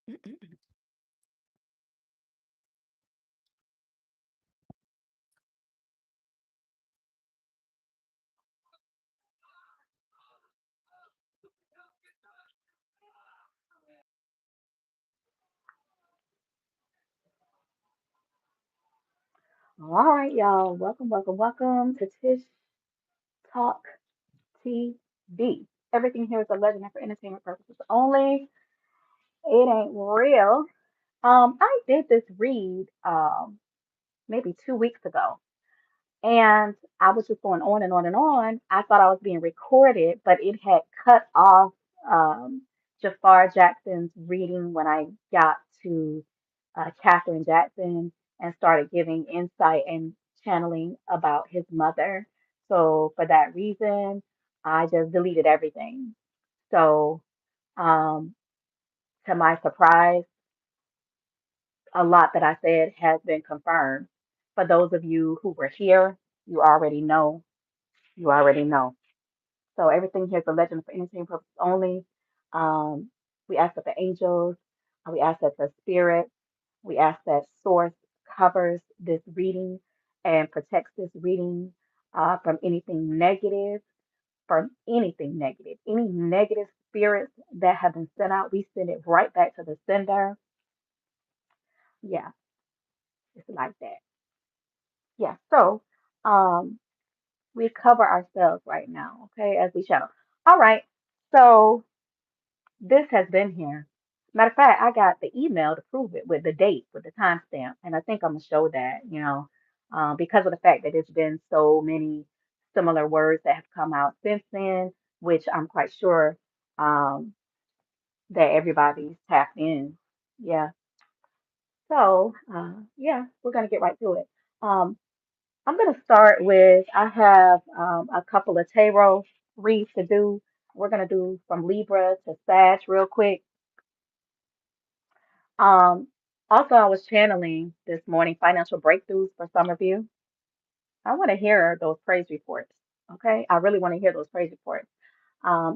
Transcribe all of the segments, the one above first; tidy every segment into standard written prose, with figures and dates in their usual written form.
All right, y'all. Welcome, welcome, welcome to Tish Talk TV. Everything here is a legend and for entertainment purposes only. It ain't real. I did this read maybe 2 weeks ago, and I was just going on and on and on. I thought I was being recorded, but it had cut off Jafar Jackson's reading when I got to Katherine Jackson and started giving insight and channeling about his mother. So for that reason, I just deleted everything. So um, to my surprise, a lot that I said has been confirmed. For those of you who were here, you already know. You already know. So everything here is a legend for entertainment purposes only. Um, we ask that the angels, we ask that the spirit, we ask that source covers this reading and protects this reading from anything negative, any negative spirits that have been sent out. We send it right back to the sender. Yeah, it's like that. Yeah. So um, we cover ourselves right now, okay, as we shadow. All right. So this has been here. Matter of fact, I got the email to prove it with the date, with the timestamp, and I think I'm gonna show that, because of the fact that there's been so many similar words that have come out since then, which I'm quite sure um, that everybody's tapped in. Yeah. So, yeah, we're gonna get right to it. Um, I'm gonna start with I have a couple of tarot reads to do. We're gonna do from Libra to Sag real quick. Um, Also, I was channeling this morning financial breakthroughs for some of you. I want to hear those praise reports. Okay, I really want to hear those praise reports.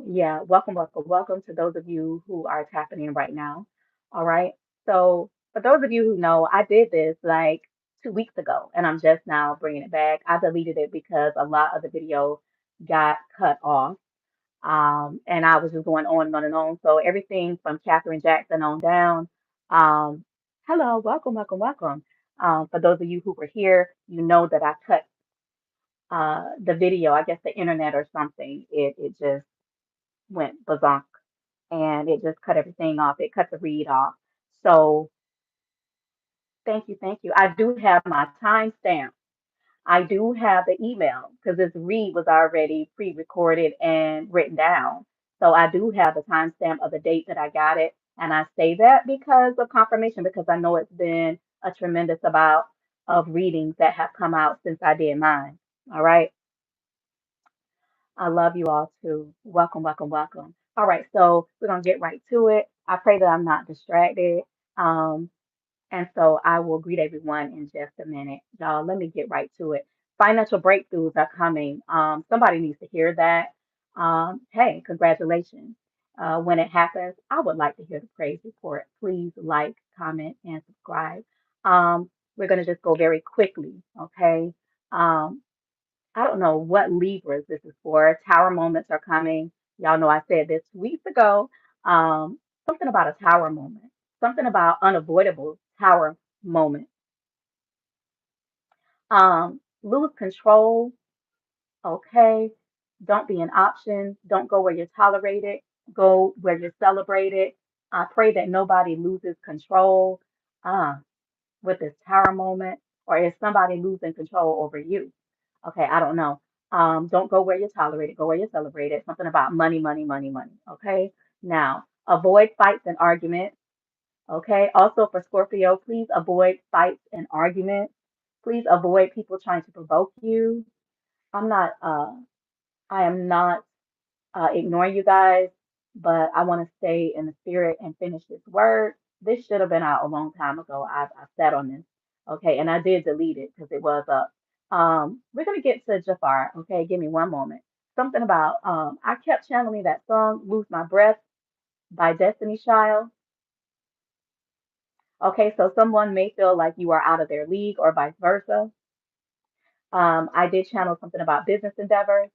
Yeah, welcome, welcome, welcome to those of you who are tapping in right now. All right. So, for those of you who know, I did this like 2 weeks ago, and I'm just now bringing it back. I deleted it because a lot of the video got cut off. And I was just going on and on and on. So everything from Katherine Jackson on down. Um, Hello, welcome, welcome, welcome. For those of you who were here, you know that I cut the video. I guess the internet or something. It just went bazonk, and it just cut everything off. It cut the read off. So thank you, thank you. I do have my timestamp. I do have the email because this read was already pre-recorded and written down. So I do have the timestamp of the date that I got it. And I say that because of confirmation, because I know it's been a tremendous amount of readings that have come out since I did mine. All right. I love you all too. Welcome, welcome, welcome. All right. So we're going to get right to it. I pray that I'm not distracted. Um, and so I will greet everyone in just a minute. Y'all, let me get right to it. Financial breakthroughs are coming. Somebody needs to hear that. Hey, congratulations. When it happens, I would like to hear the praise report. Please like, comment, and subscribe. We're going to just go very quickly, okay? Um, I don't know what Libras this is for. Tower moments are coming. Y'all know I said this weeks ago. Something about a tower moment, something about unavoidable tower moment. Lose control. Okay. Don't be an option. Don't go where you're tolerated. Go where you're celebrated. I pray that nobody loses control uh, with this tower moment, or is somebody losing control over you? Okay, I don't know. Don't go where you're tolerated, go where you're celebrated. Something about money, money, money, money. Okay. Now, avoid fights and arguments. Okay. Also for Scorpio, please avoid fights and arguments. Please avoid people trying to provoke you. I'm not, I am not ignoring you guys, but I want to stay in the spirit and finish this word. This should have been out a long time ago. I sat on this. Okay. And I did delete it because it was up. We're going to get to Jafar. Okay. Give me one moment. Something about, I kept channeling that song, Lose My Breath by Destiny Child. Okay, so someone may feel like you are out of their league or vice versa. I did channel something about business endeavors.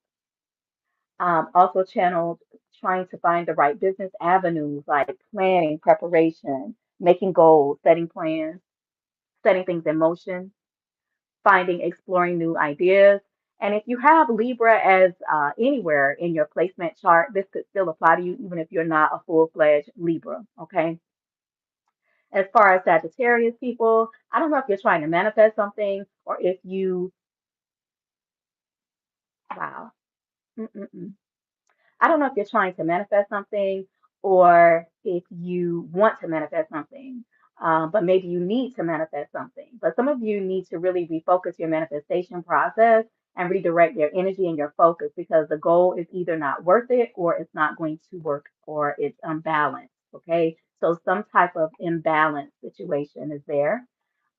Also channeled trying to find the right business avenues like planning, preparation, making goals, setting plans, setting things in motion, finding, exploring new ideas. And if you have Libra as anywhere in your placement chart, this could still apply to you even if you're not a full-fledged Libra, okay? As far as Sagittarius people, I don't know if you're trying to manifest something or if you, wow. Mm-mm-mm. I don't know if you're trying to manifest something or if you want to manifest something, but maybe you need to manifest something. But some of you need to really refocus your manifestation process and redirect your energy and your focus because the goal is either not worth it or it's not going to work or it's unbalanced. Okay. So some type of imbalance situation is there.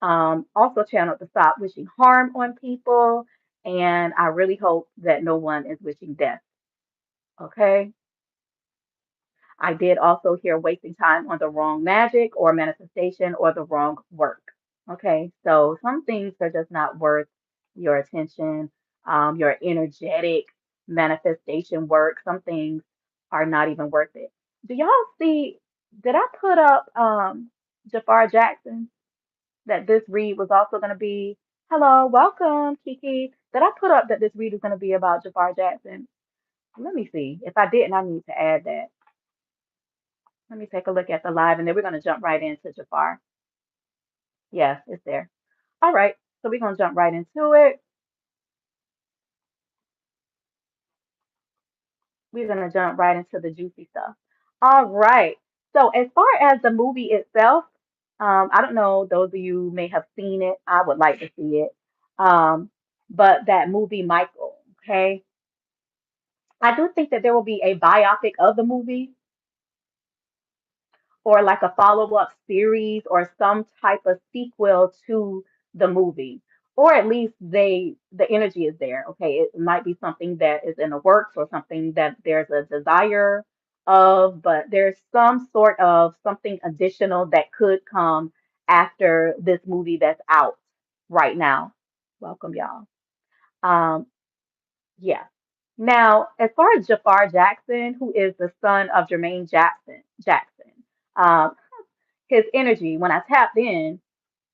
Also, channel to stop wishing harm on people. And I really hope that no one is wishing death. Okay. I did also hear wasting time on the wrong magic or manifestation or the wrong work. Okay, so some things are just not worth your attention, your energetic manifestation work. Some things are not even worth it. Do y'all see? Did I put up Jafar Jackson that this read was also going to be? Hello, welcome, Kiki. Did I put up that this read is going to be about Jafar Jackson? Let me see. If I didn't, I need to add that. Let me take a look at the live and then we're going to jump right into Jafar. Yes, it's there. All right. So we're going to jump right into it. We're going to jump right into the juicy stuff. All right. So as far as the movie itself, I don't know, those of you may have seen it. I would like to see it. But that movie, Michael, okay? I do think that there will be a biopic of the movie or like a follow-up series or some type of sequel to the movie. Or at least the energy is there. Okay. It might be something that is in the works or something that there's a desire of, but there's some sort of something additional that could come after this movie that's out right now. Welcome, y'all. Um, yeah. Now, as far as Jafar Jackson, who is the son of Jackson, um, his energy when I tapped in,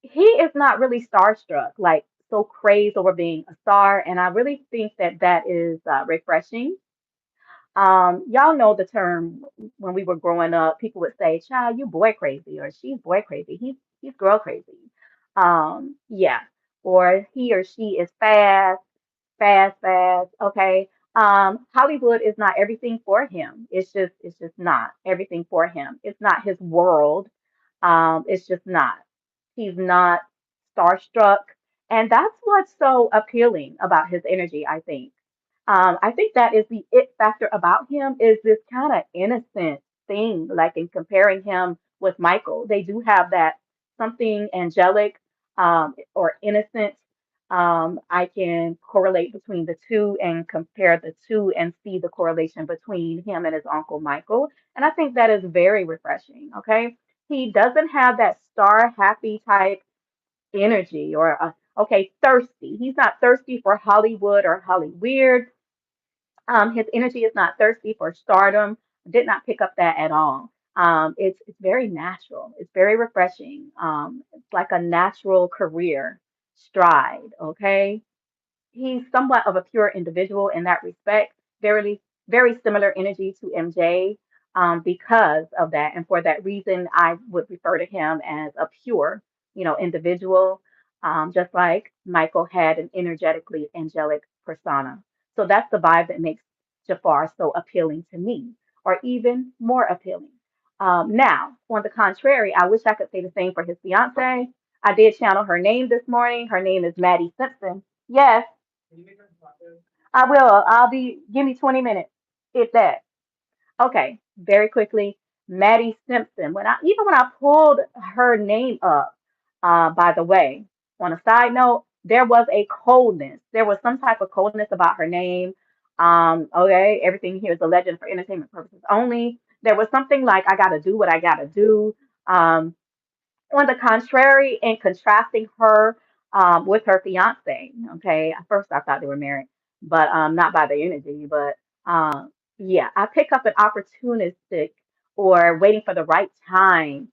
he is not really starstruck, like so crazed over being a star. And I really think that that is refreshing. Y'all know the term when we were growing up, people would say, "Child, you boy crazy," or "She's boy crazy." He's girl crazy. Yeah, or he or she is fast. Okay. Hollywood is not everything for him. It's just not everything for him. It's not his world. It's just not. He's not starstruck. And that's what's so appealing about his energy, I think. I think that is the it factor about him is this kind of innocent thing, like in comparing him with Michael. They do have that something angelic or innocent. I can correlate between the two and compare the two and see the correlation between him and his uncle Michael. And I think that is very refreshing. Okay. He doesn't have that star happy type energy or, okay, thirsty. He's not thirsty for Hollywood or Holly weird. His energy is not thirsty for stardom. Did not pick up that at all. It's very natural. It's very refreshing. It's like a natural career stride. Okay, he's somewhat of a pure individual in that respect. Very similar energy to MJ because of that, and for that reason, I would refer to him as a pure, individual. Just like Michael had an energetically angelic persona. So that's the vibe that makes Jafar so appealing to me, or even more appealing. Now, on the contrary, I wish I could say the same for his fiance. I did channel her name this morning. Her name is Maddie Simpson. Yes, I will. Give me 20 minutes, if that. Okay, very quickly. Maddie Simpson. When I pulled her name up, by the way, on a side note, there was a coldness. There was some type of coldness about her name. Okay, everything here is a legend for entertainment purposes only. There was something like I gotta do what I gotta do. Um, On the contrary, in contrasting her with her fiance, okay, at first I thought they were married, but not by the energy, but yeah, I pick up an opportunistic or waiting for the right time,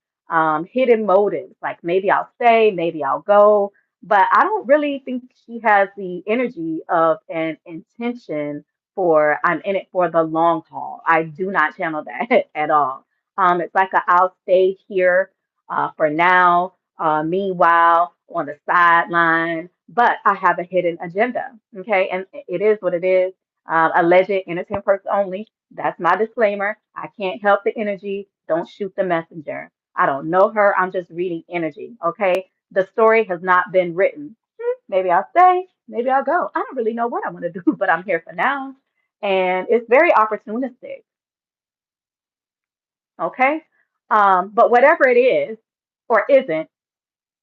hidden motives, like maybe I'll stay, maybe I'll go, but I don't really think she has the energy of an intention for I'm in it for the long haul. I do not channel that at all. It's like a I'll stay here for now. Meanwhile, on the sideline, but I have a hidden agenda. Okay, and it is what it is. Alleged innocent person only. That's my disclaimer. I can't help the energy. Don't shoot the messenger. I don't know her. I'm just reading energy. Okay, the story has not been written. Maybe I'll stay. Maybe I'll go. I don't really know what I want to do, but I'm here for now. And it's very opportunistic. Okay. But whatever it is or isn't,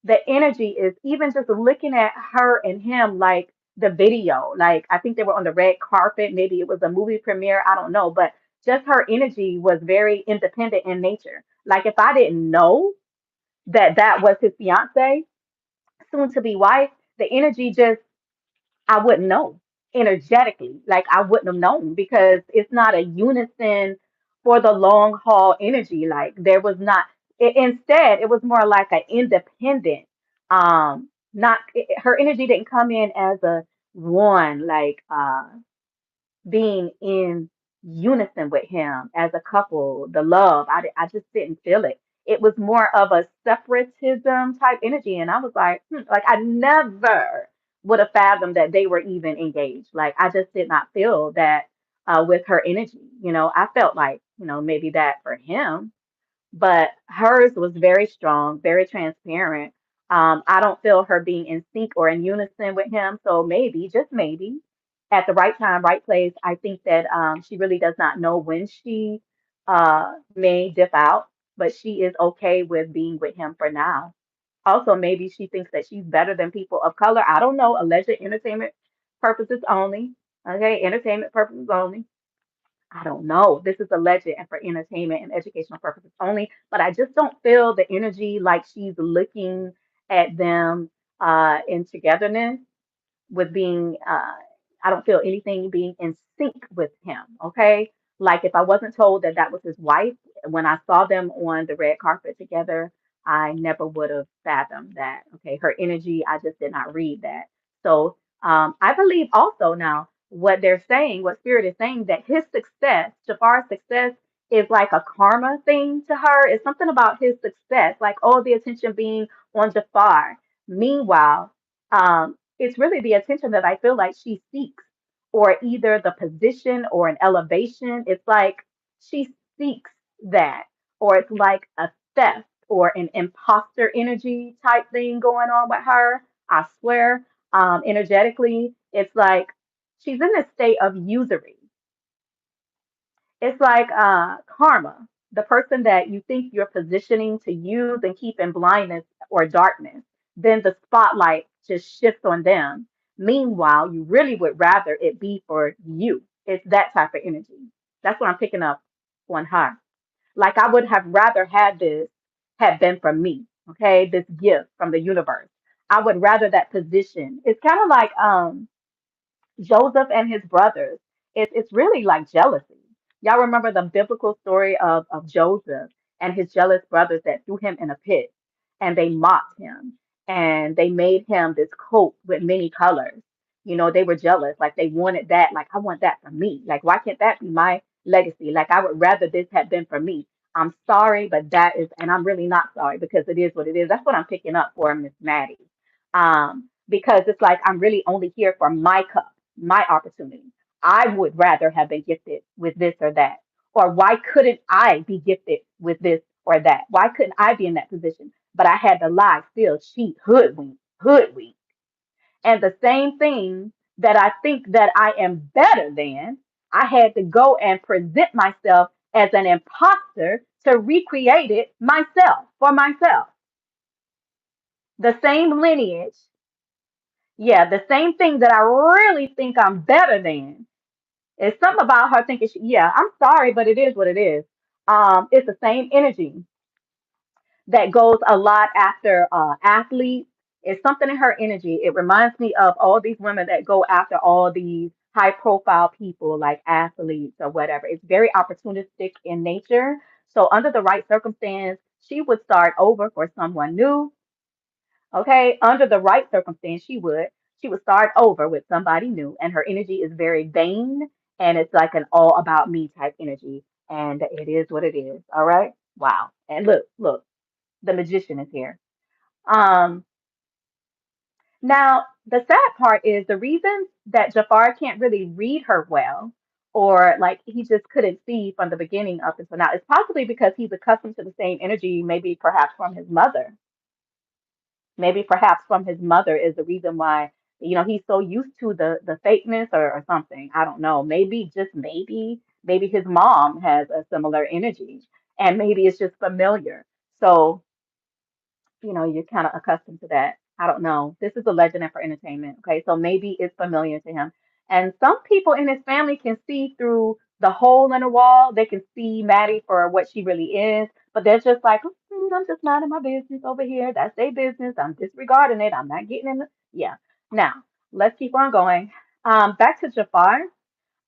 the energy is even just looking at her and him, like the video, like I think they were on the red carpet, maybe it was a movie premiere, I don't know, but just her energy was very independent in nature. Like if I didn't know that that was his fiance, soon to be wife, the energy just I wouldn't know energetically. Like I wouldn't have known because it's not a unison for the long haul energy. Like there was not. Instead, it was more like an independent. Not her energy didn't come in as a one. Like being in unison with him as a couple, the love. I just didn't feel it. It was more of a separatism type energy. And I was like, like I never would have fathomed that they were even engaged. Like I just did not feel that with her energy. I felt like, maybe that for him, but hers was very strong, very transparent. I don't feel her being in sync or in unison with him. So maybe, just maybe, at the right time, right place, I think that she really does not know when she may dip out, but she is okay with being with him for now. Also, maybe she thinks that she's better than people of color. I don't know. Alleged entertainment purposes only. Okay, entertainment purposes only. I don't know. This is alleged and for entertainment and educational purposes only, but I just don't feel the energy like she's looking at them in togetherness with being I don't feel anything being in sync with him. Okay. Like if I wasn't told that that was his wife, when I saw them on the red carpet together, I never would have fathomed that. Okay. Her energy, I just did not read that. So I believe also now what they're saying, what Spirit is saying, that his success, Jafar's success, is like a karma thing to her. It's something about his success, like all the attention being on Jafar. Meanwhile, it's really the attention that I feel like she seeks, or either the position or an elevation. It's like she seeks that, or it's like a theft or an imposter energy type thing going on with her. I swear, energetically, it's like she's in a state of usury. It's like karma, the person that you think you're positioning to use and keep in blindness or darkness, then the spotlight just shifts on them. Meanwhile, you really would rather it be for you. It's that type of energy. That's what I'm picking up on her. Like I would have rather had this had been from me, okay? This gift from the universe. I would rather that position. It's kind of like Joseph and his brothers. It's really like jealousy. Y'all remember the biblical story of Joseph and his jealous brothers that threw him in a pit and they mocked him and they made him this coat with many colors. They were jealous. Like they wanted that. Like, I want that for me. Like, why can't that be my legacy? Like, I would rather this had been for me. I'm sorry, but that is, and I'm really not sorry because it is what it is. That's what I'm picking up for Miss Maddie. Because it's like I'm really only here for my cup, my opportunity. I would rather have been gifted with this or that. Or why couldn't I be gifted with this or that? Why couldn't I be in that position? But I had to lie, steal, cheat, hoodwink. And the same thing that I think that I am better than, I had to go and present myself as an imposter to recreate it myself for myself. The same lineage, yeah, the same thing that I really think I'm better than. It's something about her thinking, yeah, I'm sorry, but it is what it is. It's the same energy that goes a lot after athletes. It's something in her energy. It reminds me of all these women that go after all these high profile people like athletes or whatever. It's very opportunistic in nature. So under the right circumstance, she would start over for someone new. Okay, under the right circumstance, she would start over with somebody new, and her energy is very vain, and it's like an all about me type energy, and it is what it is. All right, wow. And look, the magician is here. Um, Now the sad part is the reason that Jafar can't really read her well, or like he just couldn't see from the beginning up until now, is possibly because he's accustomed to the same energy, maybe perhaps from his mother. Maybe perhaps from his mother is the reason why, he's so used to the fakeness, or something. I don't know. Maybe, just maybe his mom has a similar energy, and maybe it's just familiar. So you're kind of accustomed to that. I don't know. This is a legend and for entertainment. Okay. So maybe it's familiar to him. And some people in his family can see through the hole in the wall. They can see Maddie for what she really is, but they're just like, I'm just minding my business over here. That's their business. I'm disregarding it. I'm not getting in the, yeah. Now, let's keep on going. Back to Jafar.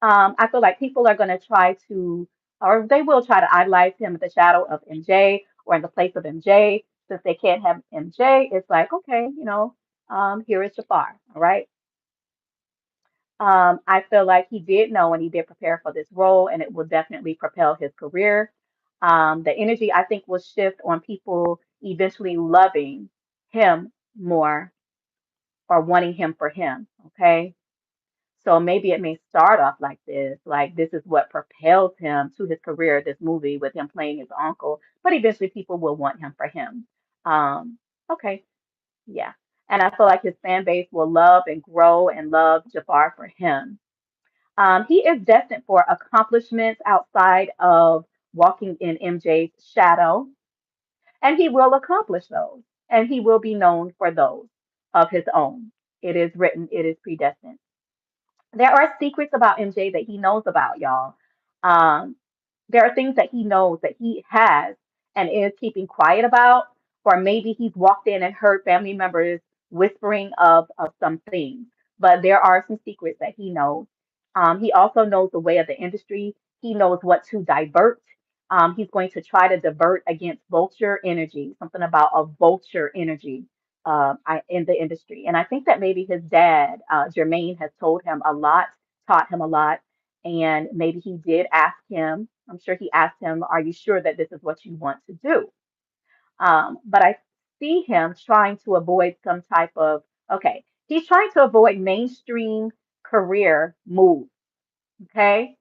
I feel like people are going to try to, or they will try to idolize him in the shadow of MJ or in the place of MJ. Since they can't have MJ, it's like, okay, here is Jafar. All right. I feel like he did know and he did prepare for this role, and it will definitely propel his career. The energy, I think, will shift on people eventually loving him more or wanting him for him. Okay. So maybe it may start off like this is what propels him to his career, this movie with him playing his uncle, but eventually people will want him for him. Um, okay, yeah. And I feel like his fan base will love and grow and love Jafar for him. He is destined for accomplishments outside of walking in MJ's shadow, and he will accomplish those, and he will be known for those of his own. It is written, it is predestined. There are secrets about MJ that he knows about, y'all. Um, there are things that he knows that he has and is keeping quiet about, or maybe he's walked in and heard family members whispering of some things. But there are some secrets that he knows. He also knows the way of the industry. He knows what to divert. He's going to try to divert against vulture energy, something about a vulture energy in the industry. And I think that maybe his dad, Jermaine, has told him a lot, taught him a lot, and maybe he did ask him. I'm sure he asked him, "Are you sure that this is what you want to do?" But I see him trying to avoid some type of, okay, he's trying to avoid mainstream career moves. Okay.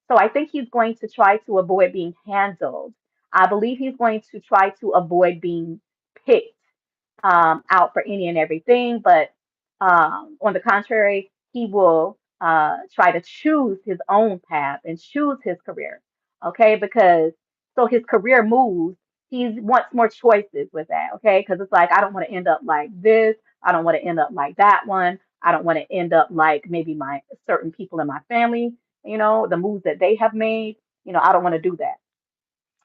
So I think he's going to try to avoid being handled. I believe he's going to try to avoid being picked out for any and everything, but on the contrary, he will try to choose his own path and choose his career. Okay, because so his career moves, he wants more choices with that. Okay, because it's like, I don't want to end up like this. I don't want to end up like that one. I don't want to end up like maybe my certain people in my family, the moves that they have made. I don't want to do that.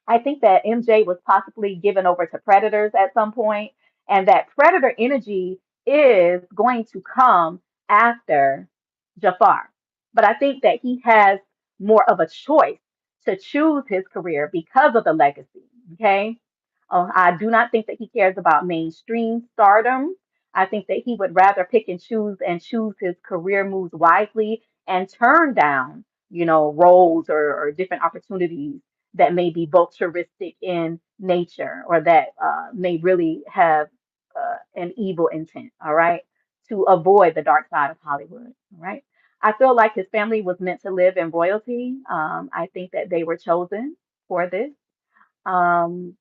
I think that MJ was possibly given over to predators at some point, and that predator energy is going to come after Jafar. But I think that he has more of a choice to choose his career because of the legacy. Okay. I do not think that he cares about mainstream stardom. I think that he would rather pick and choose his career moves wisely and turn down, roles or different opportunities that may be vulturistic in nature or that may really have an evil intent, all right, to avoid the dark side of Hollywood, all right. I feel like his family was meant to live in royalty. I think that they were chosen for this. Um,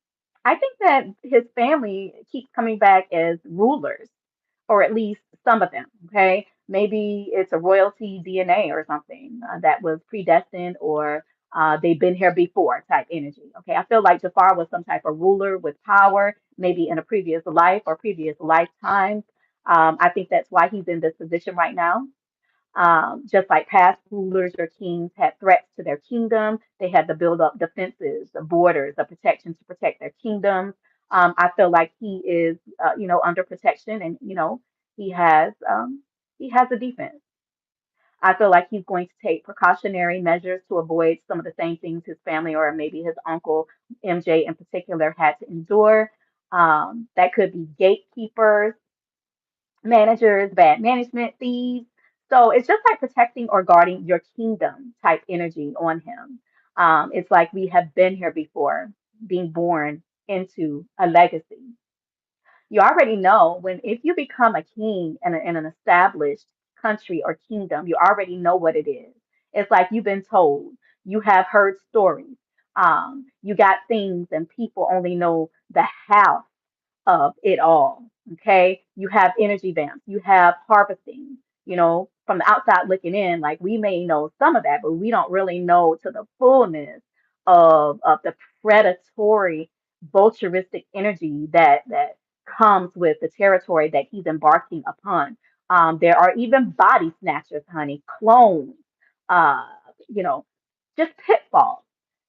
I think that his family keeps coming back as rulers, or at least some of them. Okay, maybe it's a royalty DNA or something that was predestined, or they've been here before type energy. Okay, I feel like Jafar was some type of ruler with power, maybe in a previous life or previous lifetimes. I think that's why he's in this position right now. Just like past rulers or kings had threats to their kingdom, they had to build up defenses, the borders, the protection to protect their kingdoms. I feel like he is, under protection, and he has a defense. I feel like he's going to take precautionary measures to avoid some of the same things his family or maybe his uncle MJ in particular had to endure. That could be gatekeepers, managers, bad management, thieves. So it's just like protecting or guarding your kingdom type energy on him. It's like we have been here before, being born into a legacy. You already know when if you become a king in an established country or kingdom, you already know what it is. It's like you've been told, you have heard stories. You got things, and people only know the how of it all. Okay. You have energy vamps, you have harvesting, from the outside looking in, like we may know some of that, but we don't really know to the fullness of the predatory, vulturistic energy that comes with the territory that he's embarking upon. There are even body snatchers, honey, clones, uh, you know, just pitfalls,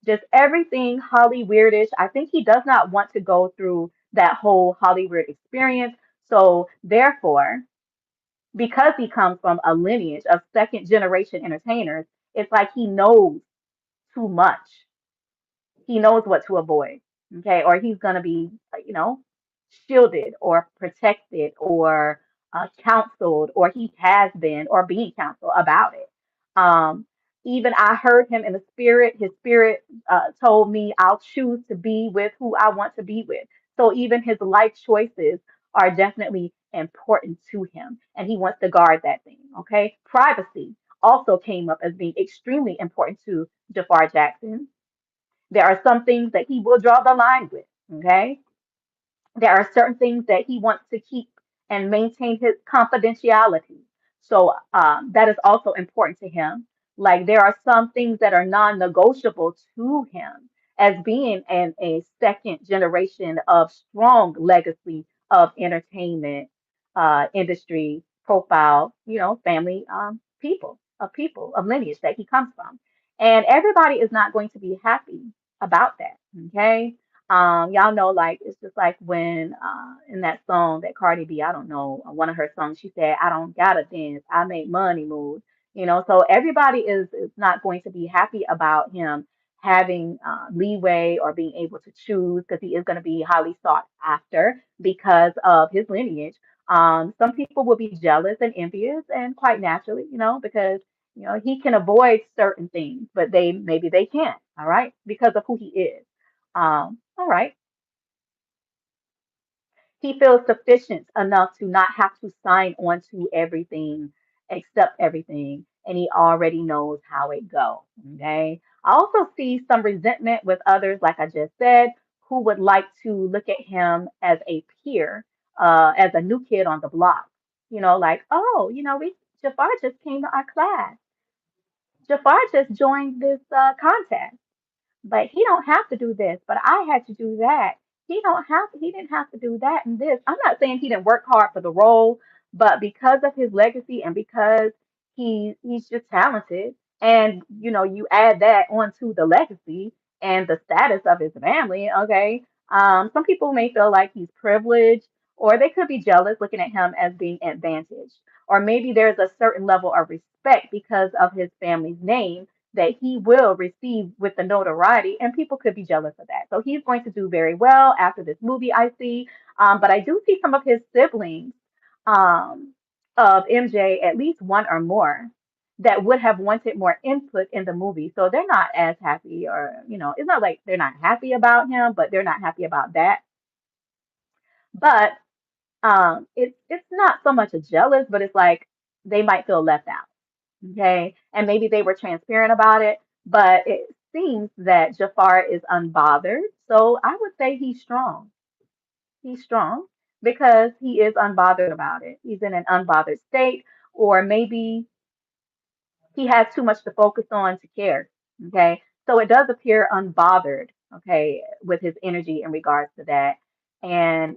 just everything Holly weirdish. I think he does not want to go through that whole Hollywood experience. So therefore, because he comes from a lineage of second generation entertainers, it's like he knows too much. He knows what to avoid. Okay. Or he's going to be, shielded or protected or counseled, or he has been or being counseled about it. Um, Even I heard him in the spirit. His spirit told me I'll choose to be with who I want to be with. So even his life choices are definitely important to him, and he wants to guard that thing. Okay. Privacy also came up as being extremely important to Jafar Jackson. There are some things that he will draw the line with. Okay. There are certain things that he wants to keep and maintain his confidentiality. So that is also important to him. Like there are some things that are non-negotiable to him as being a second generation of strong legacy of entertainment industry profile, family people of lineage that he comes from. And everybody is not going to be happy about that. Okay. Y'all know, like it's just like when in that song that Cardi B, I don't know, one of her songs, she said, "I don't gotta dance, I make money move." So everybody is not going to be happy about him having leeway or being able to choose, because he is going to be highly sought after because of his lineage. Some people will be jealous and envious, and quite naturally, because he can avoid certain things, but maybe they can't, all right, because of who he is. All right. He feels sufficient enough to not have to sign on to everything, accept everything, and he already knows how it goes. Okay. I also see some resentment with others, like I just said, who would like to look at him as a peer, as a new kid on the block. Like, oh, we Jafar just came to our class. Jafar just joined this contest, but he don't have to do this, but I had to do that. He didn't have to do that and this. I'm not saying he didn't work hard for the role, but because of his legacy and because he's just talented, and you add that onto the legacy and the status of his family. Okay. Some people may feel like he's privileged, or they could be jealous looking at him as being advantaged, or maybe there's a certain level of respect because of his family's name that he will receive with the notoriety, and people could be jealous of that. So he's going to do very well after this movie, I see. But I do see some of his siblings um, of MJ, at least one or more, that would have wanted more input in the movie. So they're not as happy, or, it's not like they're not happy about him, but they're not happy about that. But it's not so much a jealous, but it's like they might feel left out. Okay. And maybe they were transparent about it, but it seems that Jafar is unbothered. So I would say he's strong. He's strong because he is unbothered about it. He's in an unbothered state, or maybe he has too much to focus on to care. Okay. So it does appear unbothered, okay, with his energy in regards to that. And,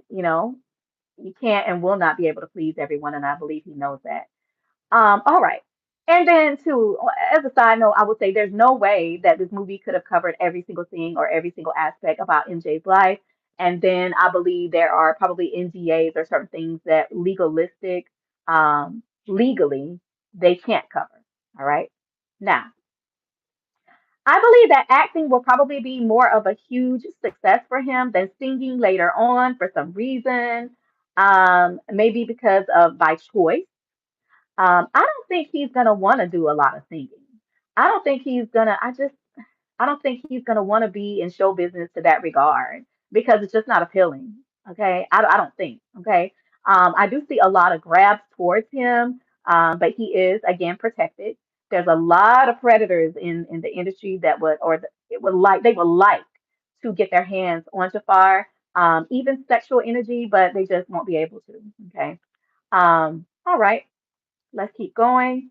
you can't and will not be able to please everyone. And I believe he knows that. All right. And then too, as a side note, I would say there's no way that this movie could have covered every single thing or every single aspect about MJ's life. And then I believe there are probably NDAs or certain things that legally, they can't cover. All right. Now, I believe that acting will probably be more of a huge success for him than singing later on for some reason. Maybe because of by choice. I don't think he's gonna want to do a lot of singing. I don't think he's gonna. I don't think he's gonna want to be in show business to that regard because it's just not appealing. Okay, I don't think. Okay, I do see a lot of grabs towards him, but he is again protected. There's a lot of predators in the industry that would it would like they would like to get their hands on Jafar, even sexual energy, but they just won't be able to. Okay. All right. Let's keep going.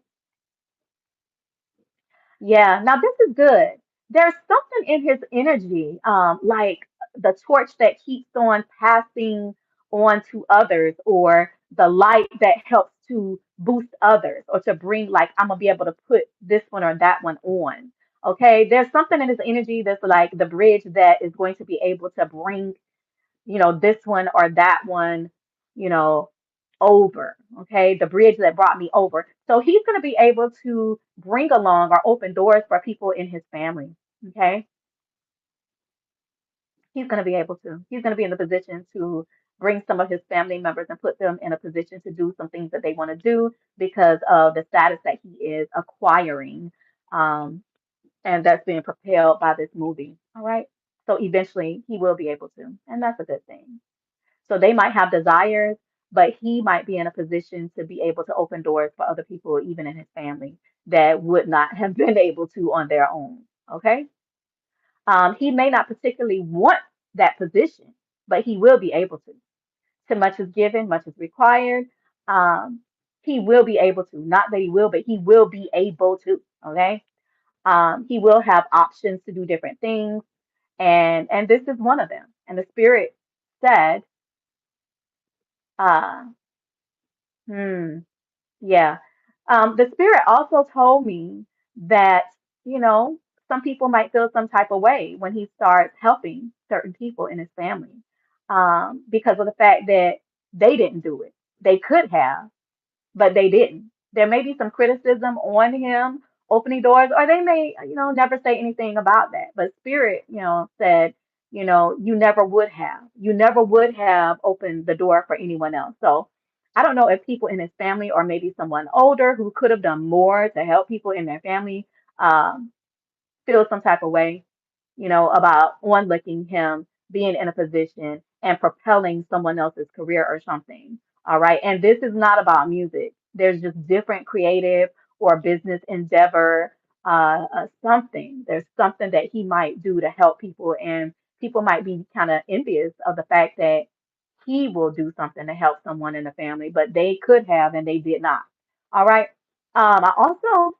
Yeah, now this is good. There's something in his energy, like the torch that keeps on passing on to others, or the light that helps to boost others, or to bring, like, I'm gonna be able to put this one or that one on. Okay, there's something in his energy that's like the bridge that is going to be able to bring this one or that one, you know, over. Okay. The bridge that brought me over. So he's going to be able to bring along or open doors for people in his family. Okay. He's going to be able to. He's going to be in the position to bring some of his family members and put them in a position to do some things that they want to do because of the status that he is acquiring. Um, and that's being propelled by this movie. All right. So eventually he will be able to. And that's a good thing. So they might have desires, but he might be in a position to be able to open doors for other people, even in his family, that would not have been able to on their own. Okay. He may not particularly want that position, but he will be able to. Too much is given, much is required. Um, he will be able to. Not that he will, but he will be able to. Okay. He will have options to do different things, and this is one of them. And the spirit said, uh, hmm. Yeah. The spirit also told me that, you know, some people might feel some type of way when he starts helping certain people in his family, because of the fact that they didn't do it. They could have, but they didn't. There may be some criticism on him opening doors, or they may, never say anything about that. But Spirit, said, you never would have. You never would have opened the door for anyone else. So I don't know if people in his family, or maybe someone older who could have done more to help people in their family, um, feel some type of way, about onlooking him being in a position and propelling someone else's career or something. All right. And this is not about music. There's just different creative or business endeavor, something. There's something that he might do to help people, and people might be kind of envious of the fact that he will do something to help someone in the family, but they could have and they did not. All right. I also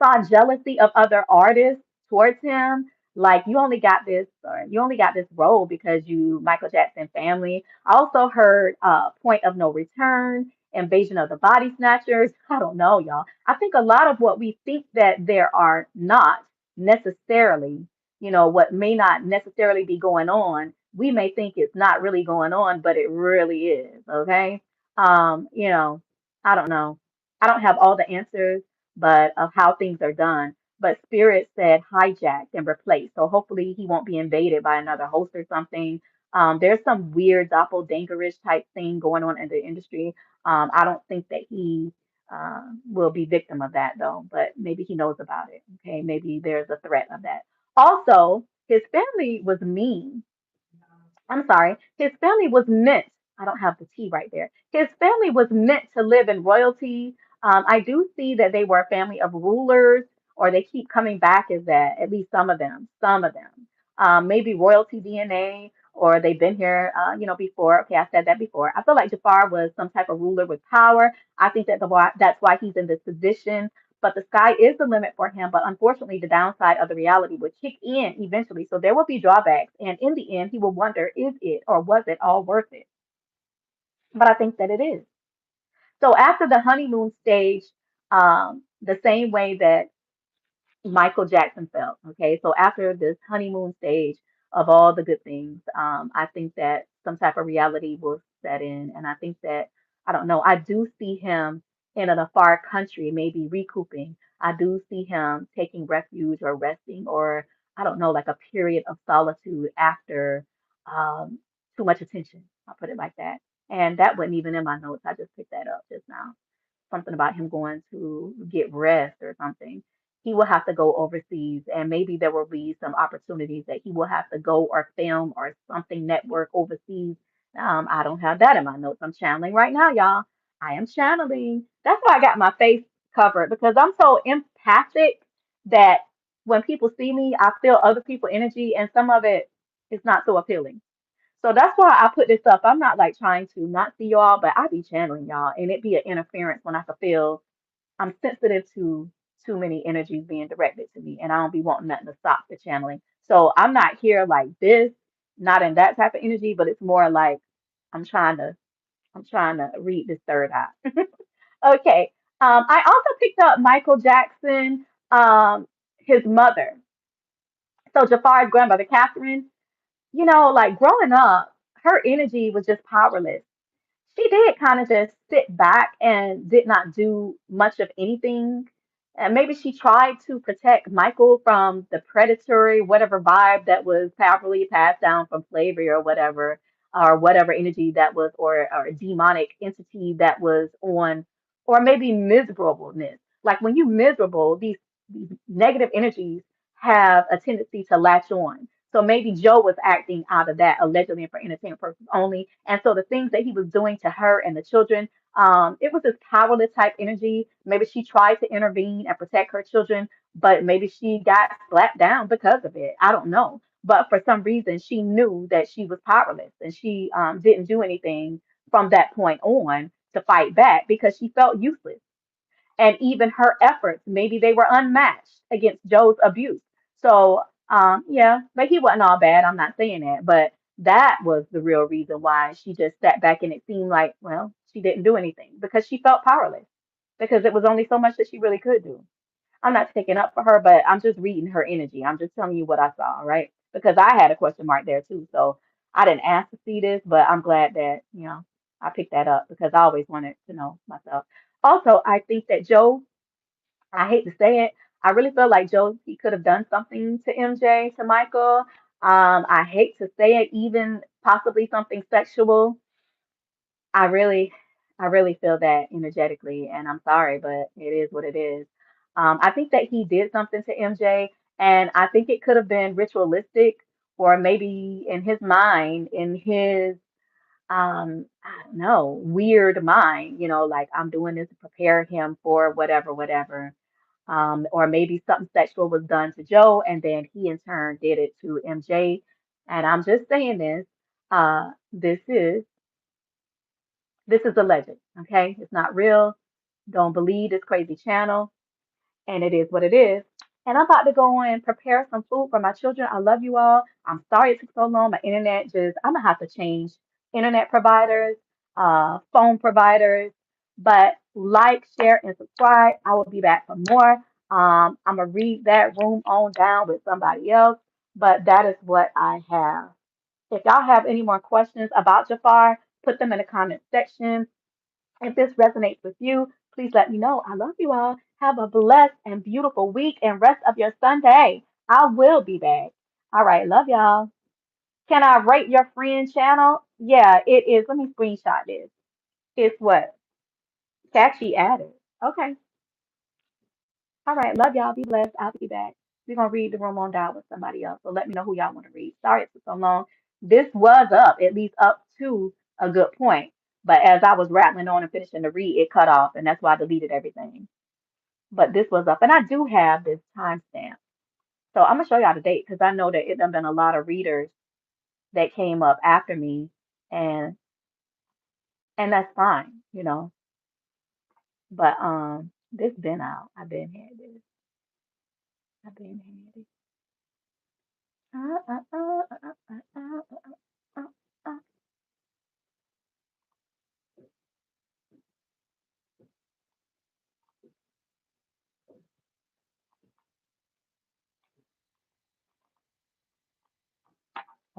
saw jealousy of other artists towards him. Like, you only got this, or you only got this role because you Michael Jackson family. I also heard Point of No Return, Invasion of the Body Snatchers. I don't know, y'all. I think a lot of what we think that there are not necessarily, what may not necessarily be going on, we may think it's not really going on, but it really is. Okay. Um, you know, I don't know. I don't have all the answers, but of how things are done. But Spirit said hijacked and replaced. So hopefully he won't be invaded by another host or something. There's some weird doppelgangerish type thing going on in the industry. I don't think that he will be victim of that though, but maybe he knows about it. Okay, maybe there's a threat of that. Also, his family was mean. I'm sorry, his family was meant, I don't have the T right there. His family was meant to live in royalty. I do see that they were a family of rulers, or they keep coming back as that, at least some of them. Maybe royalty DNA, or they've been here, before. Okay, I said that before. I feel like Jafar was some type of ruler with power. I think that's why he's in this position. But the sky is the limit for him. But unfortunately, the downside of the reality would kick in eventually. So there will be drawbacks. And in the end, he will wonder, is it or was it all worth it? But I think that it is. So after the honeymoon stage, the same way that Michael Jackson felt. Okay. So after this honeymoon stage, of all the good things. I think that some type of reality will set in, and I think that I don't know. I do see him in a far country, maybe recouping. I do see him taking refuge or resting, or I don't know, like a period of solitude after um, too much attention. I'll put it like that. And that wasn't even in my notes. I just picked that up just now, something about him going to get rest or something. He will have to go overseas, and maybe there will be some opportunities that he will have to go or film or something network overseas. I don't have that in my notes. I'm channeling right now, y'all. I am channeling. That's why I got my face covered because I'm so empathic that when people see me, I feel other people's energy, and some of it is not so appealing. So that's why I put this up. I'm not like trying to not see y'all, but I be channeling y'all, and it be an interference when I can feel I'm sensitive to too many energies being directed to me, and I don't be wanting nothing to stop the channeling. So I'm not here like this, not in that type of energy, but it's more like I'm trying to I'm trying to read this third eye. Okay. I also picked up Michael Jackson, his mother. So Jafar's grandmother, Catherine, like growing up, her energy was just powerless. She did kind of just sit back and did not do much of anything. And maybe she tried to protect Michael from the predatory, whatever vibe that was powerfully passed down from slavery or whatever energy that was, or demonic entity that was on, or maybe miserableness. Like when you miserable, these negative energies have a tendency to latch on. So maybe Joe was acting out of that allegedly for entertainment purposes only. And so the things that he was doing to her and the children, it was this powerless type energy. Maybe she tried to intervene and protect her children, but maybe she got slapped down because of it. I don't know. But for some reason, she knew that she was powerless and she didn't do anything from that point on to fight back because she felt useless, and even her efforts, maybe they were unmatched against Joe's abuse. So, yeah, but he wasn't all bad. I'm not saying that, but that was the real reason why she just sat back and it seemed like, well, she didn't do anything because she felt powerless because it was only so much that she really could do. I'm not taking up for her, but I'm just reading her energy. I'm just telling you what I saw, right? Because I had a question mark there too. So I didn't ask to see this, but I'm glad that, I picked that up because I always wanted to know myself. Also, I think that Joe, I hate to say it, I really feel like Joe, he could have done something to MJ, to Michael. I hate to say it, even possibly something sexual. I really, I really feel that energetically, and I'm sorry, but it is what it is. I think that he did something to MJ, and I think it could have been ritualistic, or maybe in his mind, in his I don't know, weird mind, like I'm doing this to prepare him for whatever, whatever. Or maybe something sexual was done to Joe, and then he in turn did it to MJ. And I'm just saying this. This is a legend, okay? It's not real. Don't believe this crazy channel, and it is what it is. And I'm about to go and prepare some food for my children. I love you all. I'm sorry it took so long. My internet just, I'm gonna have to change internet providers, phone providers. But like, share, and subscribe. I will be back for more. I'm gonna read that room on down with somebody else, but that is what I have. If y'all have any more questions about Jafar, put them in the comment section. If this resonates with you, please let me know. I love you all. Have a blessed and beautiful week and rest of your Sunday. I will be back. All right. Love y'all. Can I rate your friend channel? Yeah, it is. Let me screenshot this. It's what? Catchy added. Okay. All right. Love y'all. Be blessed. I'll be back. We're going to read the room on down with somebody else. So let me know who y'all want to read. Sorry it took so long. This was up, at least up to a good point. But as I was rattling on and finishing to read, it cut off. And that's why I deleted everything. But this was up. And I do have this timestamp. So I'm gonna show y'all the date because I know that it done been a lot of readers that came up after me, and and that's fine. But this been out. I've been had this. I've been had it. Uh, uh, uh, uh, uh, uh, uh, uh.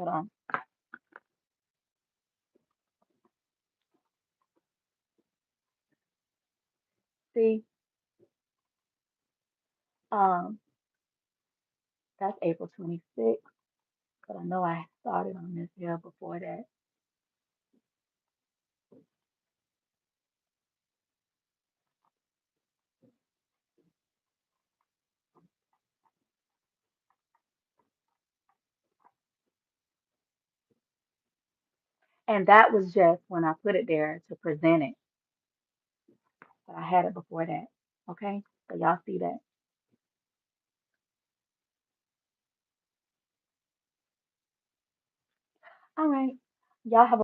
Hold on. See, um, that's April 26th, but I know I started on this here before that. And that was just when I put it there to present it, but I had it before that. Okay, so y'all see that. All right, y'all have